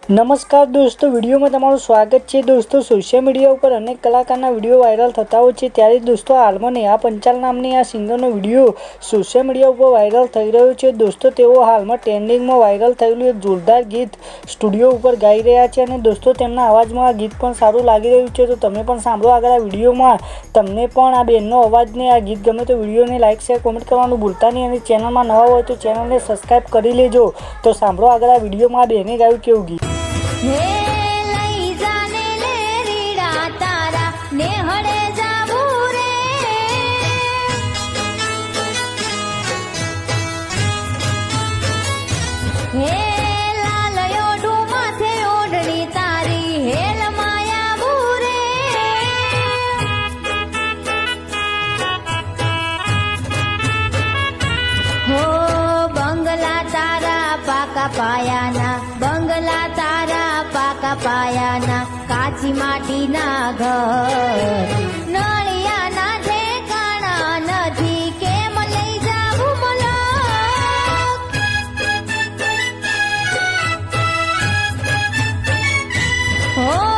નમસ્કાર દોસ્તો, વિડીયોમાં તમારું સ્વાગત છે। દોસ્તો, સોશિયલ મીડિયા ઉપર અનેક કલાકારના વિડીયો વાયરલ થતા હોય છે, ત્યારે દોસ્તો હાલમાં નેહા પંચાલ નામની આ સિંગરનો વિડીયો સોશિયલ મીડિયા ઉપર વાયરલ થઈ રહ્યો છે। દોસ્તો, તેઓ હાલમાં ટ્રેન્ડિંગમાં વાયરલ થયેલું એક જોરદાર ગીત સ્ટુડિયો ઉપર ગાઈ રહ્યા છે અને દોસ્તો તેમના અવાજમાં આ ગીત પણ સારું લાગી રહ્યું છે, તો તમે પણ સાંભળો આગળ આ વિડીયોમાં। તમને પણ આ બેનનો અવાજને આ ગીત ગમે તો વિડીયોને લાઇક શેર કોમેન્ટ કરવાનું ભૂલતા નહીં અને ચેનલમાં નવા હોય તો ચેનલને સબસ્ક્રાઈબ કરી લેજો। તો સાંભળો આગળ આ વિડીયોમાં આ બેને ગાયું કેવું ગીત। હે લઈ જાને લે રીડા તારા ને હડે જાવું રે, હે લાલ ઓઢું માથે ઓઢણી તારી હેલ માયા બુરે, હો બંગલા તારા પાકા પાયાના, બંગલા તારા પાકા પાયાના, કાચી માટીના ઘર નળિયાના ઠેકાણા નથી, કેમ લઈ જાવું મલક, હો